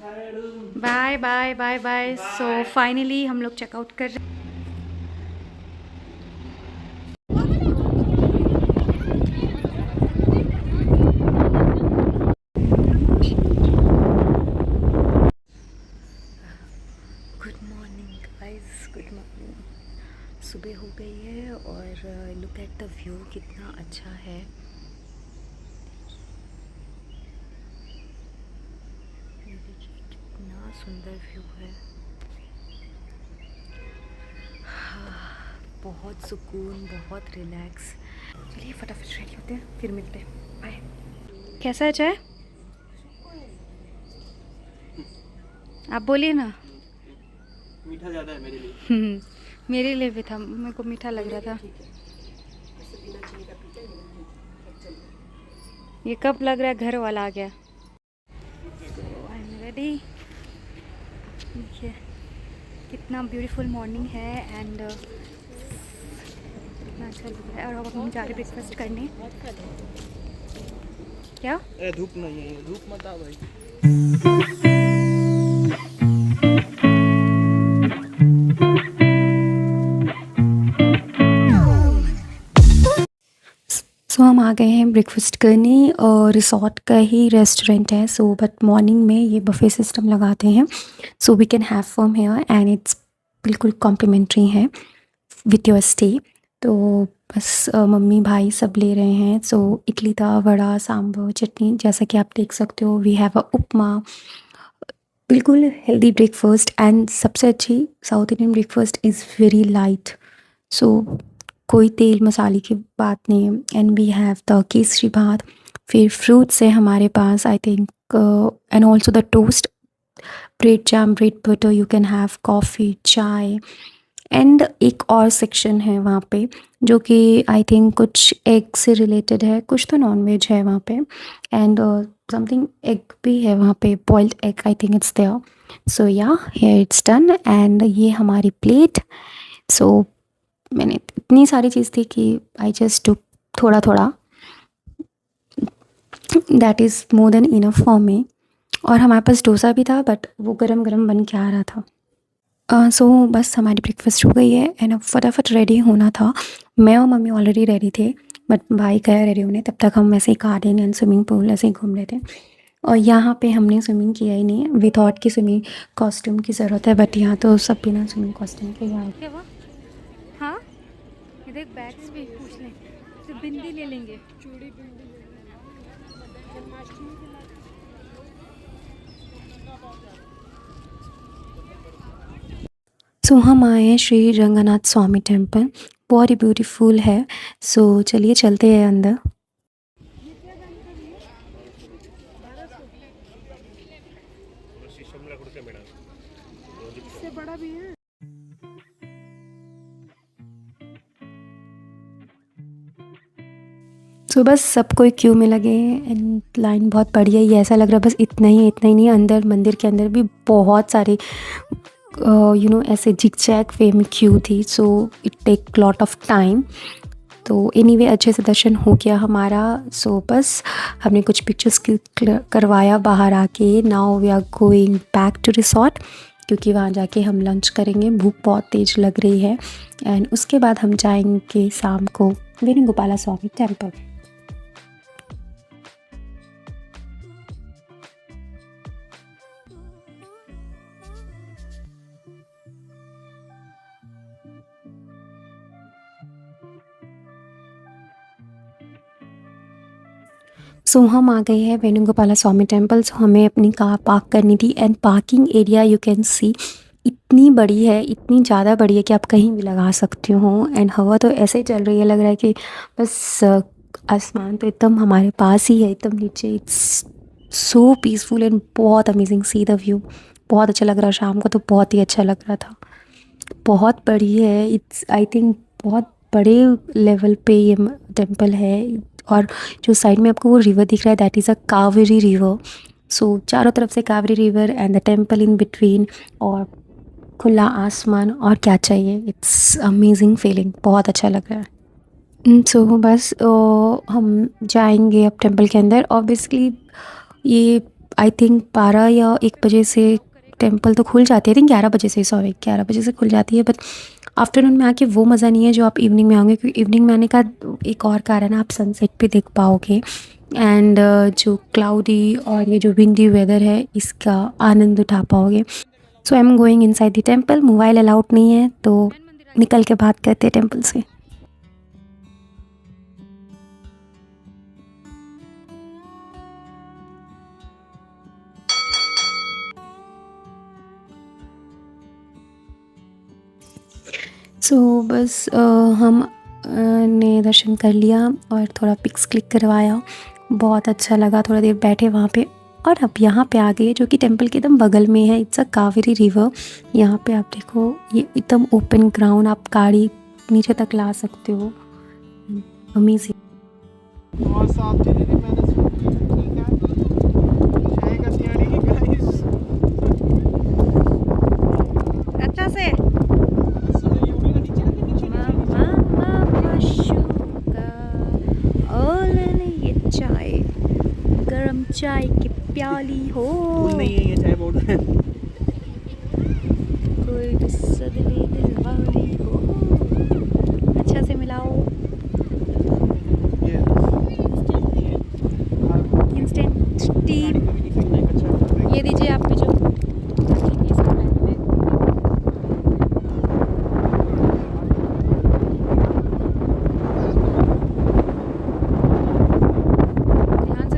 Bye bye bye bye. So finally हम लोग checkout कर रहे हैं। Good morning guys, good morning. सुबह हो गई है और लुक एट द व्यू, कितना अच्छा है। ये देखिए कितना सुंदर व्यू है। बहुत सुकून, बहुत रिलैक्स। चलिए फटाफट रेडी होते हैं, फिर मिलते हैं। बाय। कैसा है चाय? आप बोलिए ना। मीठा ज़्यादा है मेरे लिए। मेरे लिए भी था, मेरे को मीठा लग रहा था। ये कब लग रहा है घर वाला आ गया। I am ready. देखिए कितना ब्यूटीफुल मॉर्निंग है एंड कितना अच्छा लग रहा है। और अब हम जा रहे ब्रेकफास्ट करने। क्या? धूप नहीं है, धूप मत आ भाई। सो हम आ गए हैं ब्रेकफास्ट करने और रिसोर्ट का ही रेस्टोरेंट है। सो बट मॉर्निंग में ये बफे सिस्टम लगाते हैं, so we can have from here and it's बिल्कुल कॉम्प्लीमेंट्री है विथ योर स्टे। तो बस मम्मी भाई सब ले रहे हैं। सो इडली था, वड़ा, सांभर, चटनी, जैसा कि आप देख सकते हो। वी हैव अ उपमा, बिल्कुल हेल्दी ब्रेकफास्ट। एंड सबसे अच्छी south Indian breakfast is very light. So कोई तेल मसाले की बात नहीं है। And we have the kesari bath, फिर फ्रूट्स है हमारे पास I think, and also the toast, bread jam, bread butter, you can have coffee, chai. And एक और सेक्शन है वहाँ पे जो कि आई थिंक कुछ एग से रिलेटेड है, कुछ तो नॉन वेज है वहाँ पे। एंड समथिंग एग भी है वहाँ पे, boiled egg I think it's there. So yeah here it's done and ये हमारी प्लेट। सो मैंने इतनी सारी चीज़ थी कि आई जस्ट टुक थोड़ा थोड़ा, that is more than enough for me. और हमारे पास डोसा भी था बट वो गरम गरम बन के आ रहा था। सो बस हमारी ब्रेकफास्ट हो गई है एंड अब फटाफट रेडी होना था। मैं और मम्मी ऑलरेडी रेडी थे बट भाई गए रेडी होने, तब तक हम ऐसे ही गार्डन एंड स्विमिंग पूल ऐसे ही घूम रहे थे। और यहाँ पे हमने स्विमिंग किया ही नहीं, वी थॉट की स्विमिंग कॉस्ट्यूम की ज़रूरत है बट यहाँ तो सब बिना स्विमिंग कॉस्ट्यूम के आए। क्या हुआ? हाँ ये देख बैग्स भी पूछ लें, तो बिंदी ले लेंगे। चूड़ी बिंदी ले लेंगे। सो हम आए हैं श्री रंगनाथ स्वामी टेम्पल, बहुत ही ब्यूटीफुल है। सो चलिए चलते हैं अंदर। इससे बड़ा भी है। सो बस सब कोई क्यू में लगे एंड लाइन बहुत बढ़िया ही, ऐसा लग रहा है बस इतना ही नहीं, अंदर मंदिर के अंदर भी बहुत सारे ऐसे जिग जैग वे में क्यू थी। So it take lot of time. तो एनीवे अच्छे से दर्शन हो गया हमारा। सो बस हमने कुछ पिक्चर्स करवाया बाहर आके। Now we are going back to resort क्योंकि वहाँ जाके हम लंच करेंगे, भूख बहुत तेज़ लग रही है। एंड उसके बाद हम जाएंगे शाम को वेणुगोपाला स्वामी टेम्पल। सो हम आ गए हैं वेणुगोपाला स्वामी टेम्पल। सो हमें अपनी कार पार्क करनी थी and parking area you can see इतनी बड़ी है, इतनी ज़्यादा बड़ी है कि आप कहीं भी लगा सकते हो। एंड हवा तो ऐसे ही चल रही है, लग रहा है कि बस आसमान तो एकदम हमारे पास ही है, एकदम नीचे। इट्स सो पीसफुल एंड बहुत अमेजिंग, सी द व्यू। बहुत अच्छा लग रहा है, शाम को तो बहुत ही अच्छा लग रहा था। बहुत बड़ी है, इट्स आई थिंक बहुत बड़े लेवल पे ये टेम्पल है। और जो साइड में आपको वो रिवर दिख रहा है that is a Kaveri river. So चारों तरफ से Kaveri river and the temple in between, और खुला आसमान, और क्या चाहिए। इट्स अमेजिंग फीलिंग, बहुत अच्छा लग रहा है। सो बस हम जाएंगे अब टेम्पल के अंदर। ऑब्वियसली ये आई थिंक 12 या 1 बजे से टेंपल तो खुल जाती है। आई थिंक 11 बजे से, सॉरी 11 बजे से खुल जाती है। बट आफ्टरनून में आके वो मज़ा नहीं है जो आप इवनिंग में आओगे, क्योंकि इवनिंग में आने का एक और कारण है, आप सनसेट भी देख पाओगे। एंड जो क्लाउडी और ये जो विंडी वेदर है इसका आनंद उठा पाओगे। So I am going inside the temple. Mobile allowed नहीं है, तो निकल के बात करते हैं टेंपल से। सो बस हम ने दर्शन कर लिया और थोड़ा पिक्स क्लिक करवाया। बहुत अच्छा लगा, थोड़ा देर बैठे वहाँ पे। और अब यहाँ पे आ गए जो कि टेंपल के एकदम बगल में है। It's a Kaveri river. यहाँ पे आप देखो, ये एकदम ओपन ग्राउंड, आप गाड़ी नीचे तक ला सकते हो। अमेजिंग। और साथ दीदी मैंने ठीक है चाय का तैयारी गाइस अच्छा से सुनो यूडी का नीचे ना नीचे ये चाय, गरम चाय की प्याली हो, फूल नहीं है ये चाय पाउडर है। कोई सदली दिल वाली हो, अच्छा से मिलाओ। ये इंस्टेंट टी गाड़ी में भी दिखना है अच्छा। ये दीजिए आप भी जो ये सब पैक में।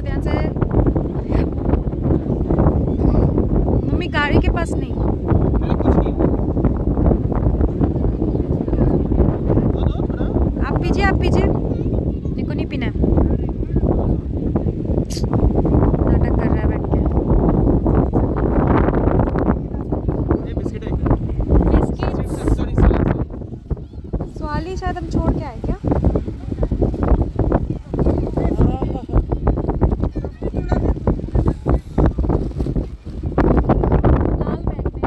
ध्यान से मम्मी गाड़ी के पास नहीं। अरे कुछ नहीं दो थोड़ा आप पीजिए मेरे को नहीं पीना है। नाटक कर रहा है बैठ के। ये बिस्किट है बिस्किट सॉरी स्वाली शायद हम छोड़ के आए क्या? लाल बैग में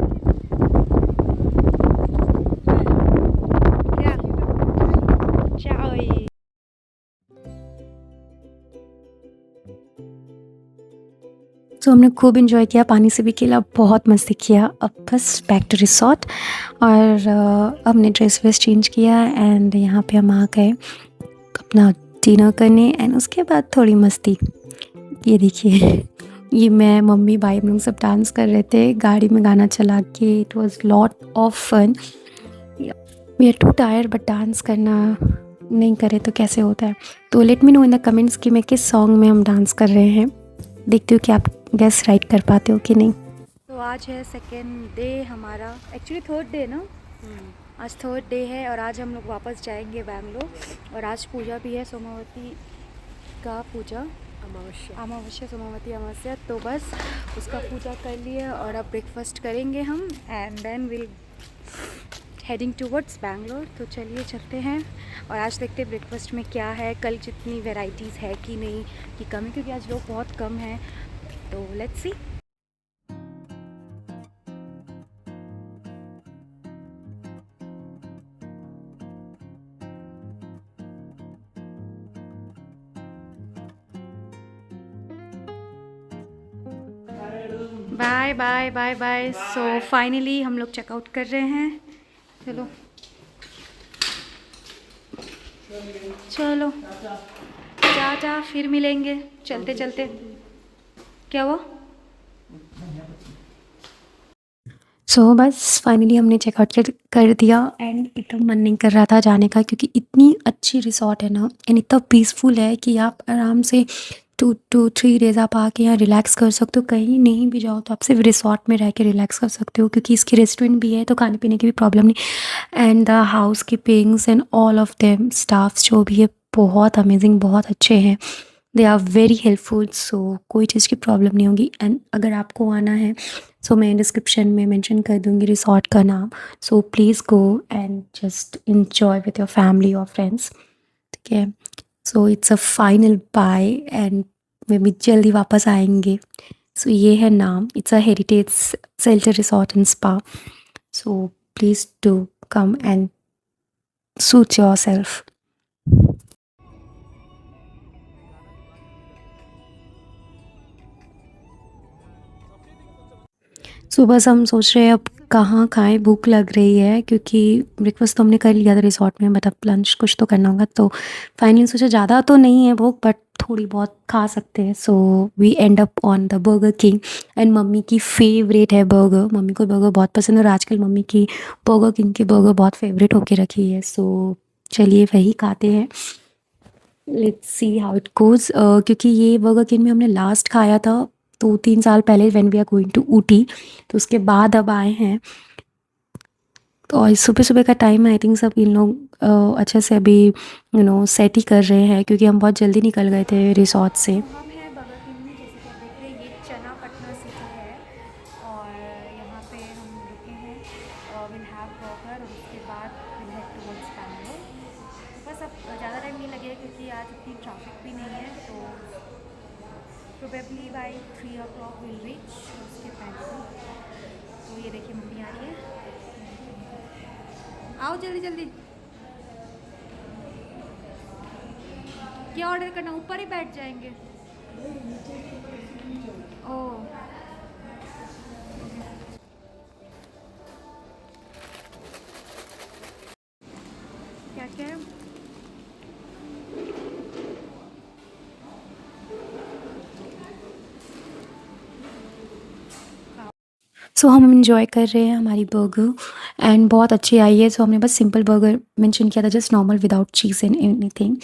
क्या चाय। सो हमने खूब इन्जॉय किया, पानी से भी खेला, बहुत मस्ती किया। अब बस बैक टू रिसॉर्ट। और हमने ड्रेस वेस चेंज किया एंड यहाँ पे हम आ गए अपना डिनर करने। एंड उसके बाद थोड़ी मस्ती। ये देखिए, ये मैं मम्मी भाई हम लोग सब डांस कर रहे थे गाड़ी में गाना चला के। It was lot of fun. We are too tired, but dance करना नहीं करे तो कैसे होता है। तो let me know in the comments कि मैं किस सॉन्ग में हम डांस कर रहे हैं। देखती हूँ कि आप गेस राइट कर पाते हो कि नहीं। तो आज है सेकेंड डे हमारा, एक्चुअली थर्ड डे ना। आज थर्ड डे है और आज हम लोग वापस जाएंगे बैंगलोर। और आज पूजा भी है, सोमावती का पूजा, अमावस्या सोमावती अमावस्या। तो बस उसका पूजा कर लिए और अब ब्रेकफास्ट करेंगे हम and then will heading towards Bangalore. तो चलिए चलते हैं और आज देखते हैं ब्रेकफास्ट में क्या है, कल जितनी वैरायटीज़ है कि नहीं कि कम है, क्योंकि आज लोग बहुत कम हैं। तो let's see. Bye bye bye bye. So finally हम लोग चेकआउट कर रहे हैं। चलो चलो टाटा, फिर मिलेंगे चलते चलते। क्या हुआ? सो बस फाइनली हमने चेकआउट कर दिया। एंड एकदम मन नहीं कर रहा था जाने का, क्योंकि इतनी अच्छी रिसॉर्ट है ना एंड इतना पीसफुल है कि आप आराम से 2 to 3 डेज़ आप आके यहाँ रिलैक्स कर सकते हो। कहीं नहीं भी जाओ तो आप सिर्फ रिसॉर्ट में रह के रिलैक्स कर सकते हो, क्योंकि इसकी रेस्टोरेंट भी है तो खाने पीने की भी प्रॉब्लम नहीं। And the housekeepings and all of them staffs जो भी है बहुत अमेजिंग, बहुत अच्छे हैं। They are very helpful. So कोई चीज़ की प्रॉब्लम नहीं होगी। एंड अगर आपको आना है सो मैं डिस्क्रिप्शन में मेंशन कर दूँगी रिसॉर्ट का नाम। So please go and just enjoy with your family और फ्रेंड्स। ठीक है। So it's a final bye and maybe जल्दी वापस आएंगे। सो ये है नाम, it's a heritage shelter resort and spa. So please do come and suit yourself. So बस हम सोच रहे हैं अब कहाँ खाएँ, भूख लग रही है क्योंकि ब्रेकफ़ास्ट तो हमने कर लिया था रिसॉर्ट में, बट अब लंच कुछ तो करना होगा। तो फाइनली सोचा ज़्यादा तो नहीं है भूख, बट थोड़ी बहुत खा सकते हैं। So we end up on the Burger King and mummy की फ़ेवरेट है बर्गर। मम्मी को बर्गर बहुत पसंद है और आजकल मम्मी की बर्गर किंग की बर्गर बहुत फ़ेवरेट होके रखी है। सो चलिए वही खाते हैं। Let's see how it goes. क्योंकि ये बर्गर किंग में हमने लास्ट खाया था 2-3 साल पहले when we are going to Ooty, तो उसके बाद अब आए हैं। तो और सुबह-सुबह का टाइम है, आई थिंक सब इन लोग अच्छे से अभी सेट ही कर रहे हैं क्योंकि हम बहुत जल्दी निकल गए थे रिसॉर्ट से। हम हैं बर्गर किंग में, जैसे कि आप देख रहे हैं ये चना पटना सिटी है और यहाँ पे हम रुके हैं। विल हैव बर्गर और उसके बाद विल हेड टुवर्ड्स बैंगलोर। बस अब ज़्यादा टाइम नहीं लगेगा क्योंकि आज इतनी ट्रैफिक भी नहीं है, तो probably by 3 o'clock will reach उसके पहले। तो ये देखिए मम्मी आ रही है, आओ जल्दी जल्दी। क्या ऑर्डर करना, ऊपर ही बैठ जाएंगे? ओ क्या क्या है? सो हम एंजॉय कर रहे हैं हमारी बर्गर एंड बहुत अच्छी आई है। सो हमने बस सिंपल बर्गर मेंशन किया था, just normal without cheese and anything,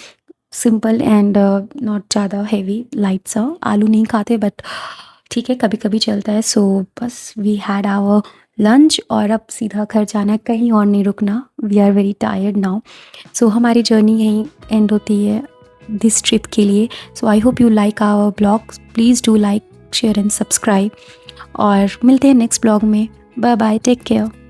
simple and not ज़्यादा हेवी, लाइट सा। आलू नहीं खाते बट ठीक है, कभी कभी चलता है। सो बस वी हैड आवर लंच और अब सीधा घर जाना है, कहीं और नहीं रुकना। We are very tired now. So हमारी जर्नी यहीं एंड होती है दिस ट्रिप के लिए। So I hope you like our blog. Please do like, share and subscribe और मिलते हैं नेक्स्ट ब्लॉग में। Bye bye, take care.